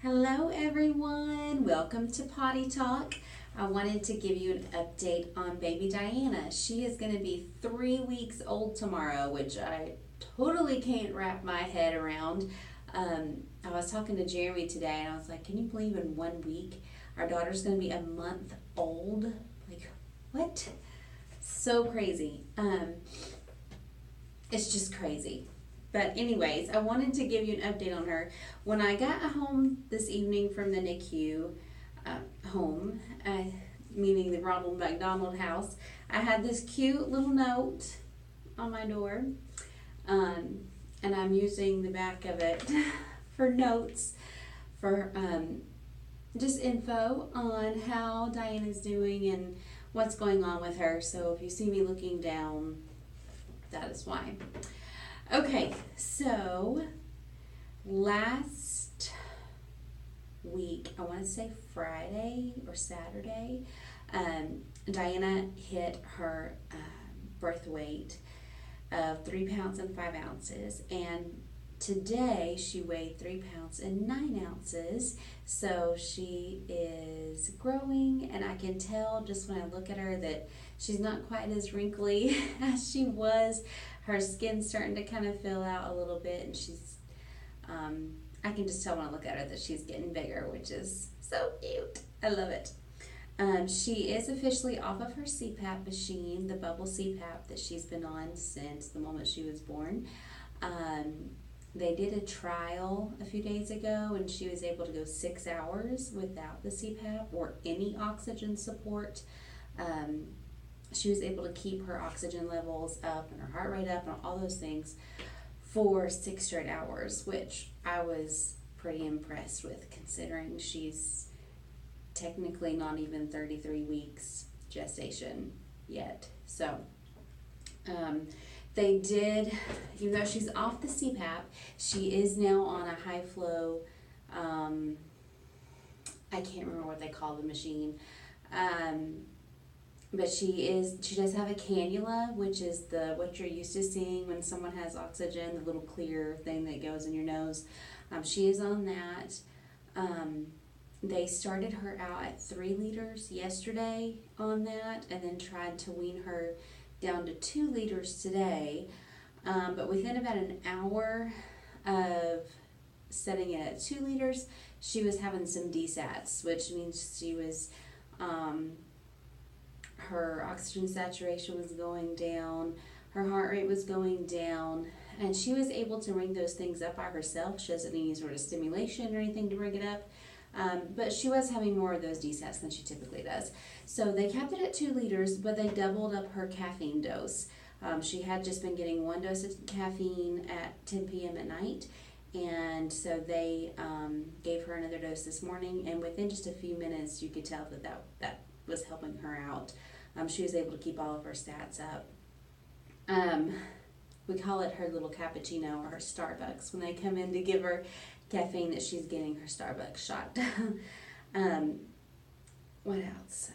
Hello everyone, welcome to Potty Talk. I wanted to give you an update on baby Diana. She is going to be 3 weeks old tomorrow, which I totally can't wrap my head around. I was talking to Jeremy today and I was like, can you believe in 1 week our daughter's going to be a month old? Like, what? So crazy. It's just crazy. But anyways, I wanted to give you an update on her. When I got home this evening from the NICU home, meaning the Ronald McDonald house, I had this cute little note on my door. And I'm using the back of it for notes, for just info on how Diana's doing and what's going on with her. So if you see me looking down, that is why. Okay, so last week, I want to say Friday or Saturday, Diana hit her birth weight of 3 pounds and 5 ounces, and today she weighed 3 pounds and 9 ounces. So she is growing, and I can tell just when I look at her that she's not quite as wrinkly as she was. Her skin's starting to kind of fill out a little bit, and she's, I can just tell when I look at her that she's getting bigger, which is so cute. I love it. She is officially off of her CPAP machine, the bubble CPAP that she's been on since the moment she was born. They did a trial a few days ago, and she was able to go 6 hours without the CPAP or any oxygen support. She was able to keep her oxygen levels up and her heart rate up and all those things for 6 straight hours, which I was pretty impressed with, considering she's technically not even 33 weeks gestation yet. So they did, even though she's off the CPAP, she is now on a high flow, I can't remember what they call the machine, but she does have a cannula, which is what you're used to seeing when someone has oxygen, the little clear thing that goes in your nose. She is on that. They started her out at 3 liters yesterday on that, and then tried to wean her down to 2 liters today. But within about an hour of setting it at 2 liters, she was having some desats, which means she was, her oxygen saturation was going down, her heart rate was going down, and she was able to bring those things up by herself. She doesn't need any sort of stimulation or anything to bring it up. But she was having more of those desats than she typically does. So they kept it at 2 liters, but they doubled up her caffeine dose. She had just been getting 1 dose of caffeine at 10 p.m. at night, and so they gave her another dose this morning, and within just a few minutes you could tell that was helping her out. She was able to keep all of her stats up. We call it her little cappuccino or her Starbucks when they come in to give her caffeine, that she's getting her Starbucks shot. What else?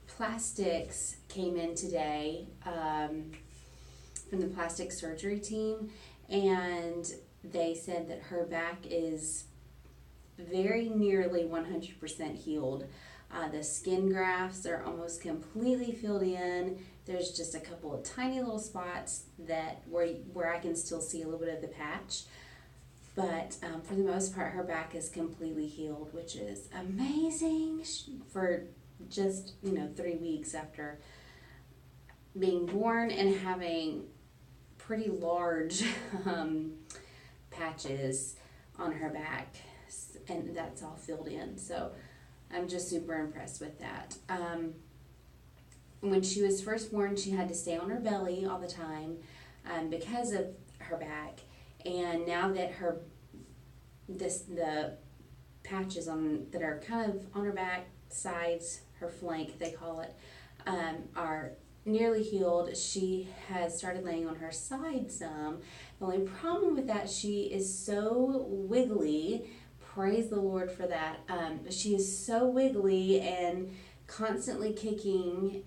Plastics came in today from the plastic surgery team, and they said that her back is very nearly 100% healed. The skin grafts are almost completely filled in. There's just a couple of tiny little spots where I can still see a little bit of the patch. But for the most part, her back is completely healed, which is amazing for just 3 weeks after being born and having pretty large patches on her back, and that's all filled in. So I'm just super impressed with that. When she was first born, she had to stay on her belly all the time because of her back. And now that the patches that are kind of on her back, sides, her flank, they call it, are nearly healed, she has started laying on her side some. The only problem with that, she is so wiggly. Praise the Lord for that. She is so wiggly and constantly kicking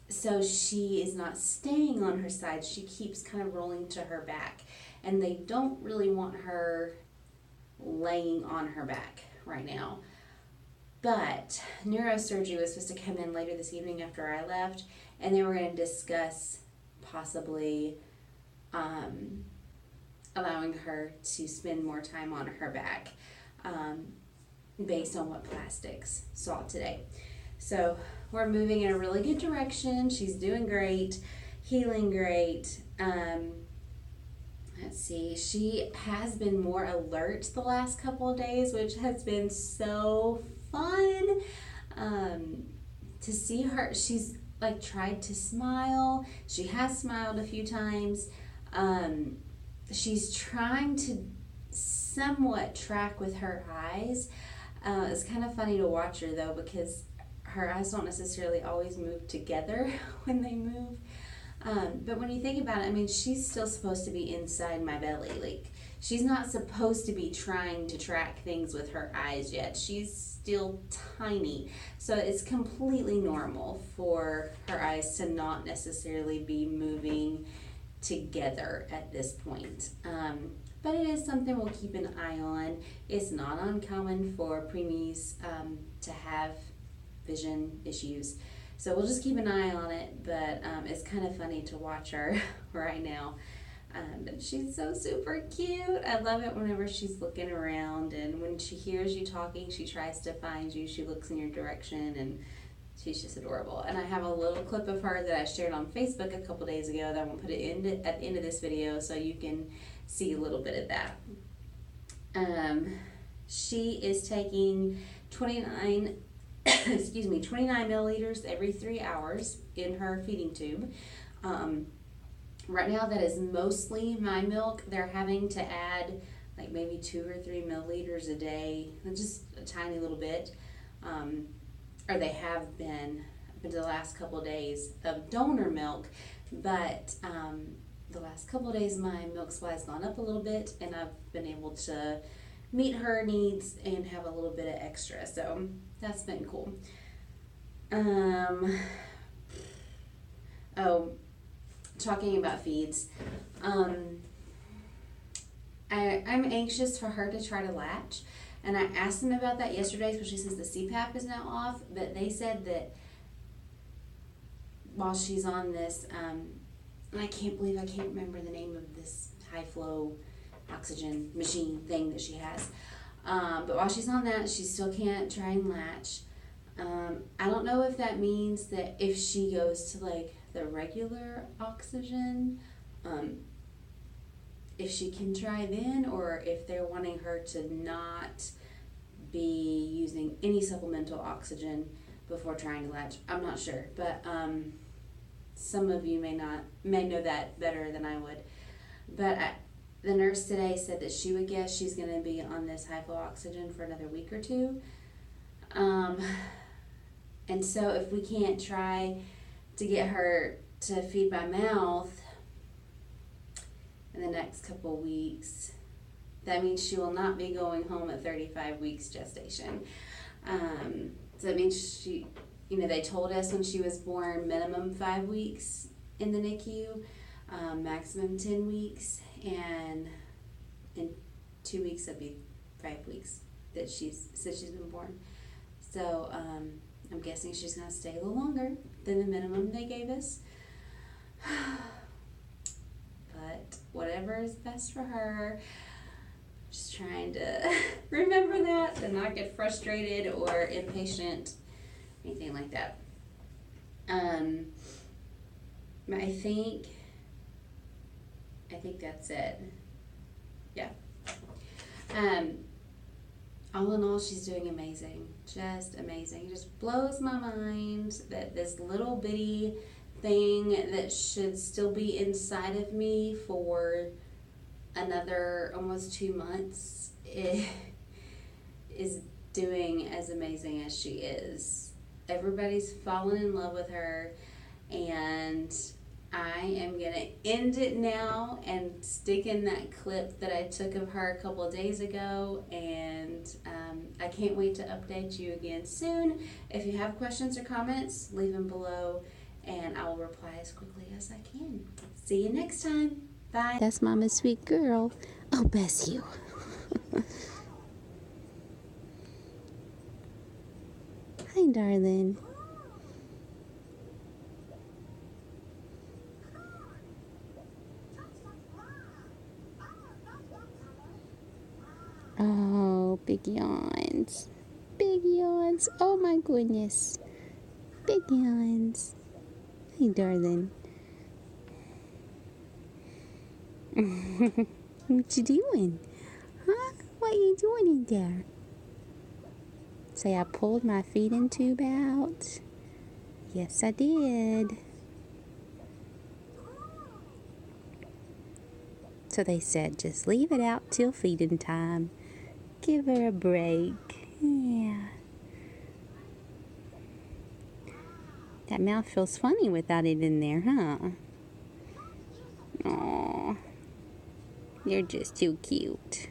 so she is not staying on her side. She keeps kind of rolling to her back. And they don't really want her laying on her back right now. But neurosurgery was supposed to come in later this evening after I left, and they were going to discuss possibly allowing her to spend more time on her back based on what plastics saw today. So we're moving in a really good direction. She's doing great, healing great. Let's see, she has been more alert the last couple of days, which has been so fun to see her. She's like tried to smile. She has smiled a few times. She's trying to somewhat track with her eyes. It's kind of funny to watch her though, because her eyes don't necessarily always move together when they move. But when you think about it, I mean, she's still supposed to be inside my belly. Like, she's not supposed to be trying to track things with her eyes yet. She's still tiny. So it's completely normal for her eyes to not necessarily be moving together at this point. But it is something we'll keep an eye on. It's not uncommon for preemies to have vision issues. So we'll just keep an eye on it, but it's kind of funny to watch her right now. But she's so super cute. I love it whenever she's looking around, and when she hears you talking, she tries to find you. She looks in your direction, and she's just adorable. And I have a little clip of her that I shared on Facebook a couple days ago that I won't put it at the end of this video so you can see a little bit of that. She is taking 29 milliliters every 3 hours in her feeding tube. Right now that is mostly my milk. They're having to add like maybe 2 or 3 milliliters a day, just a tiny little bit, or they have been the last couple of days of donor milk, but the last couple of days my milk supply has gone up a little bit, and I've been able to meet her needs and have a little bit of extra, so that's been cool. Talking about feeds, I'm anxious for her to try to latch, and I asked them about that yesterday, especially since the CPAP is now off, but they said that while she's on this, and I can't remember the name of this high flow oxygen machine thing that she has, but while she's on that, she still can't try and latch. I don't know if that means that if she goes to like the regular oxygen, if she can try then, or if they're wanting her to not be using any supplemental oxygen before trying to latch. I'm not sure, but some of you may know that better than I would. But the nurse today said that she would guess she's going to be on this high flow oxygen for another week or two. And so if we can't try to get her to feed by mouth in the next couple weeks, that means she will not be going home at 35 weeks gestation. So that means they told us when she was born minimum 5 weeks in the NICU, maximum 10 weeks, and in 2 weeks that'd be 5 weeks that she's been born. So I'm guessing she's going to stay a little longer than the minimum they gave us. But whatever is best for her. Just trying to remember that and not get frustrated or impatient, anything like that. I think that's it. Yeah. All in all, she's doing amazing. Just amazing. It just blows my mind that this little bitty thing that should still be inside of me for another almost 2 months is doing as amazing as she is. Everybody's fallen in love with her, and I am gonna end it now and stick in that clip that I took of her a couple of days ago, and I can't wait to update you again soon. If you have questions or comments, leave them below, and I will reply as quickly as I can. See you next time. Bye. That's Mama's sweet girl. Oh, bless you. Hi, darling. Oh, big yawns. Big yawns. Oh, my goodness. Big yawns. Hey, darling. What you doing? Huh? What you doing in there? Say I pulled my feeding tube out? Yes, I did. So they said, just leave it out till feeding time. Give her a break. Yeah. That mouth feels funny without it in there, huh? Aw. You're just too cute.